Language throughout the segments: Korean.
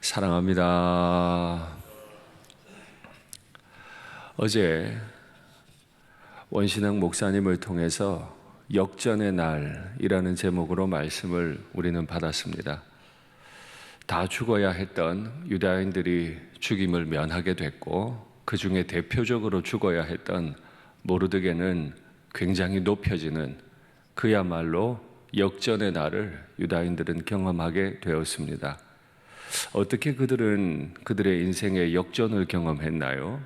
사랑합니다. 어제 원신학 목사님을 통해서 역전의 날이라는 제목으로 말씀을 우리는 받았습니다. 다 죽어야 했던 유다인들이 죽임을 면하게 됐고, 그 중에 대표적으로 죽어야 했던 모르드게는 굉장히 높여지는, 그야말로 역전의 날을 유다인들은 경험하게 되었습니다. 어떻게 그들은 그들의 인생의 역전을 경험했나요?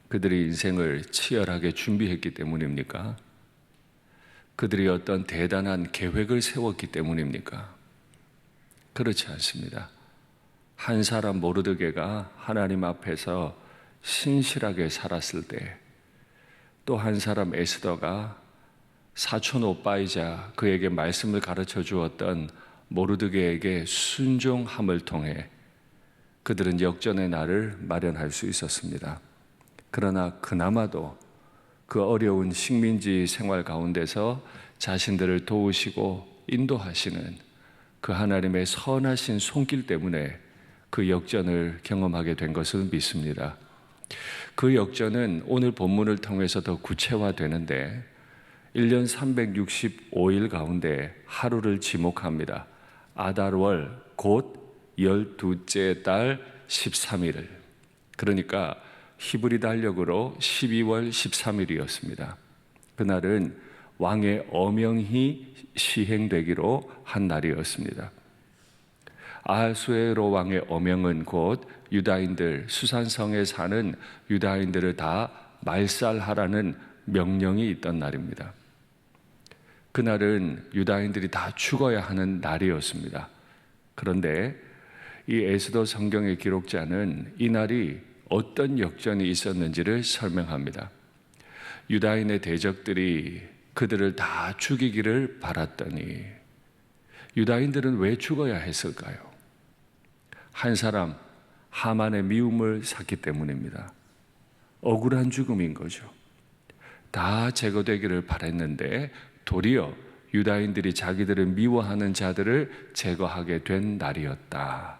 그들의 인생을 치열하게 준비했기 때문입니까? 그들이 어떤 대단한 계획을 세웠기 때문입니까? 그렇지 않습니다. 한 사람 모르드게가 하나님 앞에서 신실하게 살았을 때, 또 한 사람 에스더가 사촌 오빠이자 그에게 말씀을 가르쳐 주었던 모르드게에게 순종함을 통해 그들은 역전의 날을 마련할 수 있었습니다. 그러나 그나마도 그 어려운 식민지 생활 가운데서 자신들을 도우시고 인도하시는 그 하나님의 선하신 손길 때문에 그 역전을 경험하게 된 것을 믿습니다. 그 역전은 오늘 본문을 통해서 더 구체화되는데 1년 365일 가운데 하루를 지목합니다. 아달월 곧 12째 달 13일, 그러니까 히브리 달력으로 12월 13일이었습니다. 그날은 왕의 어명이 시행되기로 한 날이었습니다. 아하수에로 왕의 어명은 곧 유다인들, 수산성에 사는 유다인들을 다 말살하라는 명령이 있던 날입니다. 그날은 유다인들이 다 죽어야 하는 날이었습니다. 그런데 이 에스더 성경의 기록자는 이 날이 어떤 역전이 있었는지를 설명합니다. 유다인의 대적들이 그들을 다 죽이기를 바랐더니, 유다인들은 왜 죽어야 했을까요? 한 사람, 하만의 미움을 샀기 때문입니다. 억울한 죽음인 거죠. 다 제거되기를 바랬는데 도리어 유다인들이 자기들을 미워하는 자들을 제거하게 된 날이었다.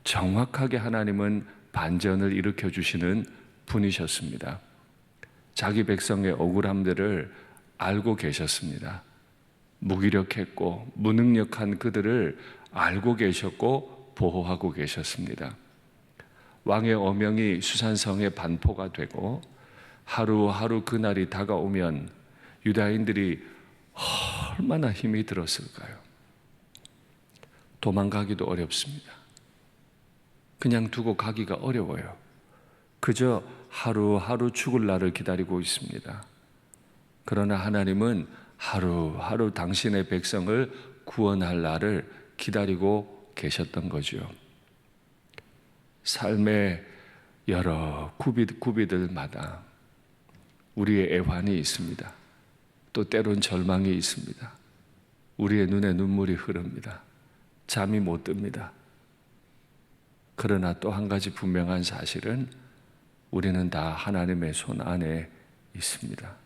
정확하게 하나님은 반전을 일으켜 주시는 분이셨습니다. 자기 백성의 억울함들을 알고 계셨습니다. 무기력했고 무능력한 그들을 알고 계셨고 보호하고 계셨습니다. 왕의 어명이 수산성의 반포가 되고 하루하루 그날이 다가오면 유다인들이 얼마나 힘이 들었을까요? 도망가기도 어렵습니다. 그냥 두고 가기가 어려워요. 그저 하루하루 죽을 날을 기다리고 있습니다. 그러나 하나님은 하루하루 당신의 백성을 구원할 날을 기다리고 계셨던 거죠. 삶의 여러 구비들마다 우리의 애환이 있습니다. 또 때론 절망이 있습니다. 우리의 눈에 눈물이 흐릅니다. 잠이 못 듭니다. 그러나 또 한 가지 분명한 사실은 우리는 다 하나님의 손 안에 있습니다.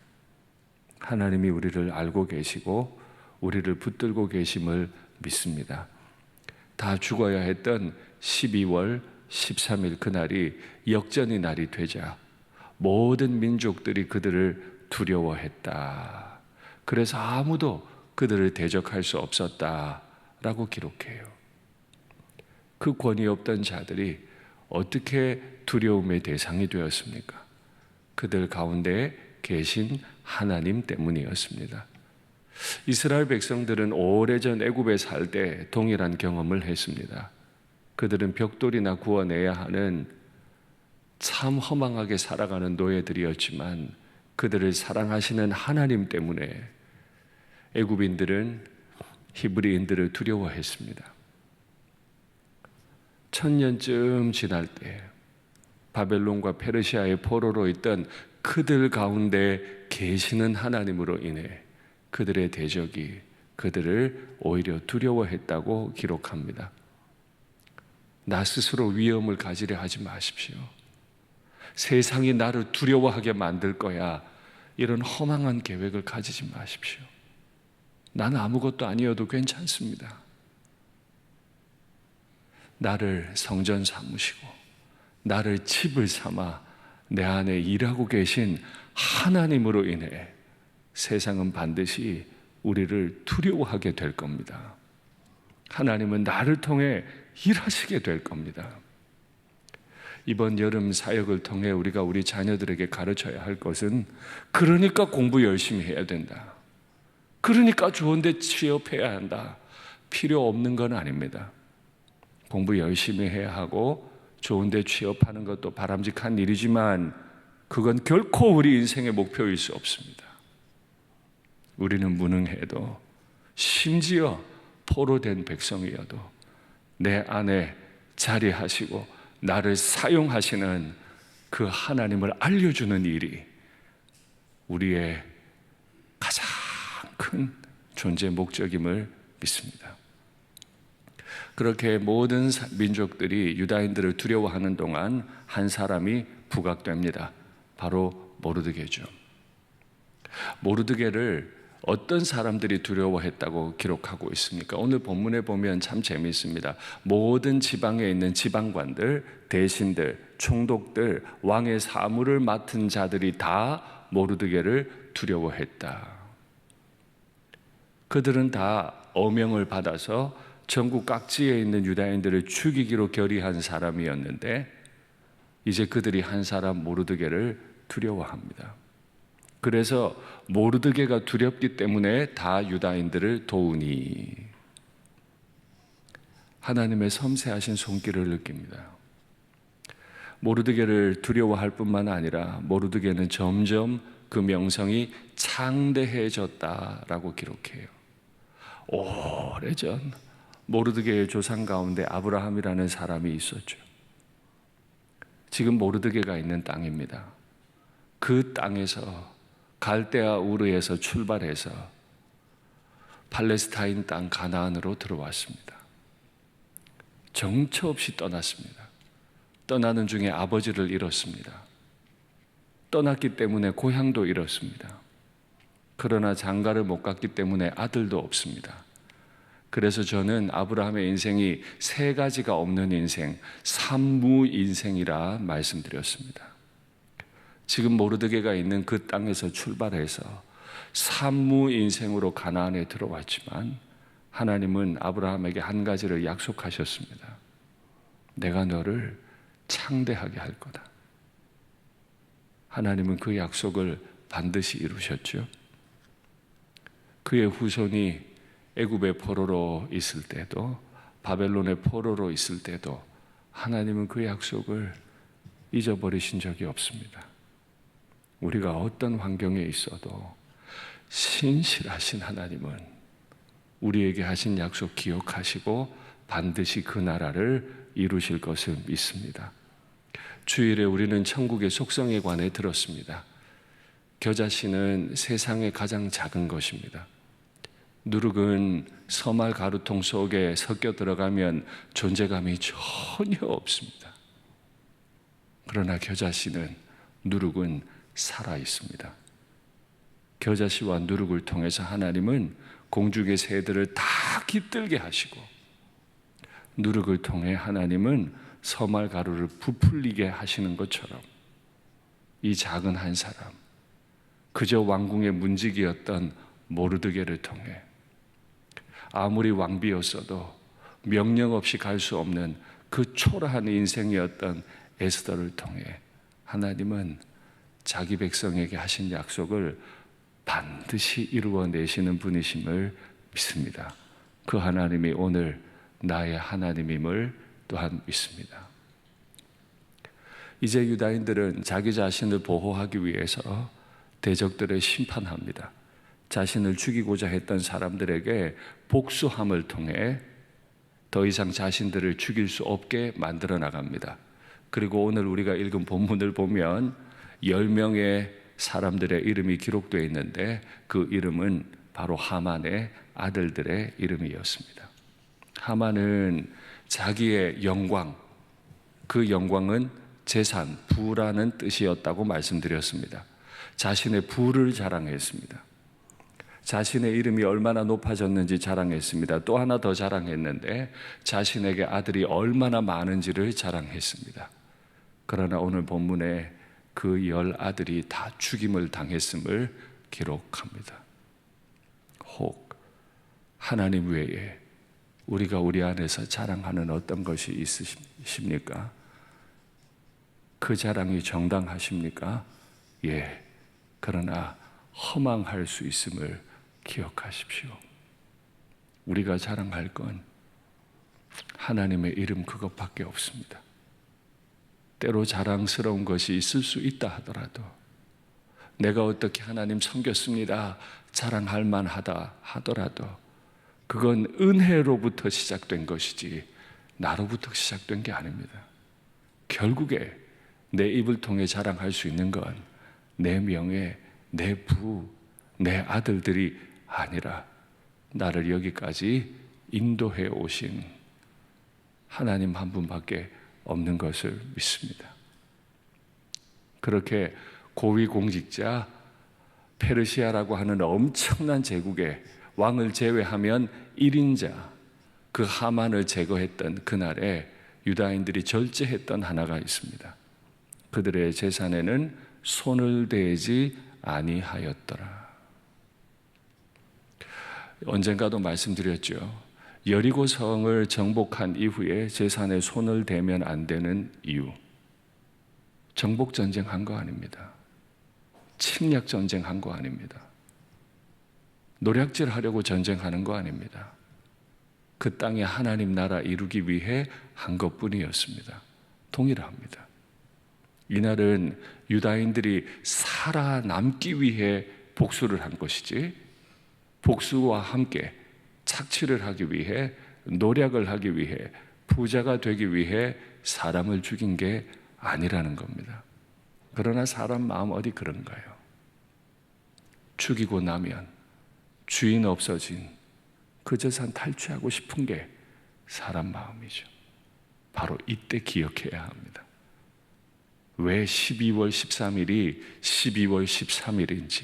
하나님이 우리를 알고 계시고 우리를 붙들고 계심을 믿습니다. 다 죽어야 했던 12월 13일 그날이 역전의 날이 되자 모든 민족들이 그들을 두려워했다. 그래서 아무도 그들을 대적할 수 없었다라고 기록해요. 그 권위 없던 자들이 어떻게 두려움의 대상이 되었습니까? 그들 가운데 계신 하나님 때문이었습니다. 이스라엘 백성들은 오래전 애굽에 살 때 동일한 경험을 했습니다. 그들은 벽돌이나 구워내야 하는 참 허망하게 살아가는 노예들이었지만 그들을 사랑하시는 하나님 때문에 애굽인들은 히브리인들을 두려워했습니다. 1000년쯤 지날 때 바벨론과 페르시아의 포로로 있던 그들 가운데 계시는 하나님으로 인해 그들의 대적이 그들을 오히려 두려워했다고 기록합니다. 나 스스로 위험을 가지려 하지 마십시오. 세상이 나를 두려워하게 만들 거야. 이런 허망한 계획을 가지지 마십시오. 나는 아무것도 아니어도 괜찮습니다. 나를 성전 삼으시고 나를 집을 삼아 내 안에 일하고 계신 하나님으로 인해 세상은 반드시 우리를 두려워하게 될 겁니다. 하나님은 나를 통해 일하시게 될 겁니다. 이번 여름 사역을 통해 우리가 우리 자녀들에게 가르쳐야 할 것은, 그러니까 공부 열심히 해야 된다, 그러니까 좋은 데 취업해야 한다, 필요 없는 건 아닙니다. 공부 열심히 해야 하고 좋은 데 취업하는 것도 바람직한 일이지만 그건 결코 우리 인생의 목표일 수 없습니다. 우리는 무능해도, 심지어 포로된 백성이어도 내 안에 자리하시고 나를 사용하시는 그 하나님을 알려주는 일이 우리의 가장 큰 존재 목적임을 믿습니다. 그렇게 모든 민족들이 유다인들을 두려워하는 동안 한 사람이 부각됩니다. 바로 모르드게죠. 모르드게를 어떤 사람들이 두려워했다고 기록하고 있습니까? 오늘 본문에 보면 참 재미있습니다. 모든 지방에 있는 지방관들, 대신들, 총독들, 왕의 사무를 맡은 자들이 다 모르드게를 두려워했다. 그들은 다 어명을 받아서 전국 각지에 있는 유다인들을 죽이기로 결의한 사람이었는데 이제 그들이 한 사람 모르드게를 두려워합니다. 그래서 모르드게가 두렵기 때문에 다 유다인들을 도우니 하나님의 섬세하신 손길을 느낍니다. 모르드게를 두려워할 뿐만 아니라 모르드게는 점점 그 명성이 창대해졌다라고 기록해요. 오래전 모르드게의 조상 가운데 아브라함이라는 사람이 있었죠. 지금 모르드게가 있는 땅입니다. 그 땅에서 갈대아 우르에서 출발해서 팔레스타인 땅 가나안으로 들어왔습니다. 정처 없이 떠났습니다. 떠나는 중에 아버지를 잃었습니다. 떠났기 때문에 고향도 잃었습니다. 그러나 장가를 못 갔기 때문에 아들도 없습니다. 그래서 저는 아브라함의 인생이 세 가지가 없는 인생, 삼무 인생이라 말씀드렸습니다. 지금 모르드게가 있는 그 땅에서 출발해서 삼무 인생으로 가나안에 들어왔지만 하나님은 아브라함에게 한 가지를 약속하셨습니다. 내가 너를 창대하게 할 거다. 하나님은 그 약속을 반드시 이루셨죠. 그의 후손이 애굽의 포로로 있을 때도 바벨론의 포로로 있을 때도 하나님은 그 약속을 잊어버리신 적이 없습니다. 우리가 어떤 환경에 있어도 신실하신 하나님은 우리에게 하신 약속 기억하시고 반드시 그 나라를 이루실 것을 믿습니다. 주일에 우리는 천국의 속성에 관해 들었습니다. 겨자씨는 세상의 가장 작은 것입니다. 누룩은 서말 가루통 속에 섞여 들어가면 존재감이 전혀 없습니다. 그러나 겨자씨는, 누룩은 살아 있습니다. 겨자씨와 누룩을 통해서 하나님은 공중의 새들을 다 깃들게 하시고 누룩을 통해 하나님은 서말 가루를 부풀리게 하시는 것처럼 이 작은 한 사람, 그저 왕궁의 문지기였던 모르드게를 통해 아무리 왕비였어도 명령 없이 갈 수 없는 그 초라한 인생이었던 에스더를 통해 하나님은 자기 백성에게 하신 약속을 반드시 이루어내시는 분이심을 믿습니다. 그 하나님이 오늘 나의 하나님임을 또한 믿습니다. 이제 유다인들은 자기 자신을 보호하기 위해서 대적들을 심판합니다. 자신을 죽이고자 했던 사람들에게 복수함을 통해 더 이상 자신들을 죽일 수 없게 만들어 나갑니다. 그리고 오늘 우리가 읽은 본문을 보면 10명의 사람들의 이름이 기록되어 있는데 그 이름은 바로 하만의 아들들의 이름이었습니다. 하만은 자기의 영광, 그 영광은 재산, 부라는 뜻이었다고 말씀드렸습니다. 자신의 부를 자랑했습니다. 자신의 이름이 얼마나 높아졌는지 자랑했습니다. 또 하나 더 자랑했는데 자신에게 아들이 얼마나 많은지를 자랑했습니다. 그러나 오늘 본문에 그 10아들이 다 죽임을 당했음을 기록합니다. 혹 하나님 외에 우리가 우리 안에서 자랑하는 어떤 것이 있으십니까? 그 자랑이 정당하십니까? 예. 그러나 허망할 수 있음을 기억하십시오. 우리가 자랑할 건 하나님의 이름 그것밖에 없습니다. 때로 자랑스러운 것이 있을 수 있다 하더라도 내가 어떻게 하나님 섬겼습니다 자랑할 만하다 하더라도 그건 은혜로부터 시작된 것이지 나로부터 시작된 게 아닙니다. 결국에 내 입을 통해 자랑할 수 있는 건 내 명예, 내 부, 내 아들들이 아니라 나를 여기까지 인도해 오신 하나님 한 분밖에 없는 것을 믿습니다. 그렇게 고위공직자 페르시아라고 하는 엄청난 제국의 왕을 제외하면 1인자 그 하만을 제거했던 그날에 유다인들이 절제했던 하나가 있습니다. 그들의 재산에는 손을 대지 아니하였더라. 언젠가도 말씀드렸죠. 여리고 성을 정복한 이후에 재산에 손을 대면 안 되는 이유, 정복 전쟁한 거 아닙니다. 침략 전쟁한 거 아닙니다. 노략질하려고 전쟁하는 거 아닙니다. 그 땅에 하나님 나라 이루기 위해 한 것뿐이었습니다. 동일합니다. 이날은 유다인들이 살아남기 위해 복수를 한 것이지 복수와 함께 착취를 하기 위해 노략을 하기 위해 부자가 되기 위해 사람을 죽인 게 아니라는 겁니다. 그러나 사람 마음 어디 그런가요? 죽이고 나면 주인 없어진 그 재산 탈취하고 싶은 게 사람 마음이죠. 바로 이때 기억해야 합니다. 왜 12월 13일이 12월 13일인지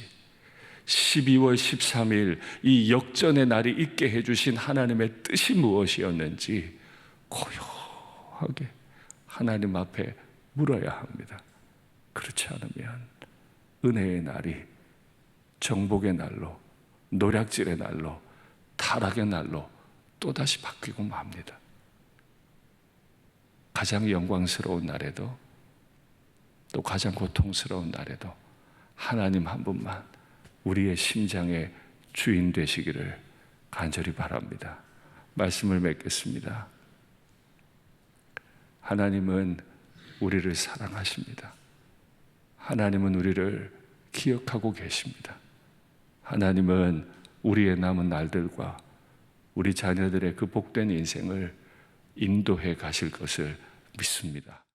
12월 13일 이 역전의 날이 있게 해주신 하나님의 뜻이 무엇이었는지 고요하게 하나님 앞에 물어야 합니다. 그렇지 않으면 은혜의 날이 정복의 날로 노략질의 날로 타락의 날로 또다시 바뀌고 맙니다. 가장 영광스러운 날에도 또 가장 고통스러운 날에도 하나님 한 분만 우리의 심장의 주인 되시기를 간절히 바랍니다. 말씀을 맺겠습니다. 하나님은 우리를 사랑하십니다. 하나님은 우리를 기억하고 계십니다. 하나님은 우리의 남은 날들과 우리 자녀들의 그 복된 인생을 인도해 가실 것을 믿습니다.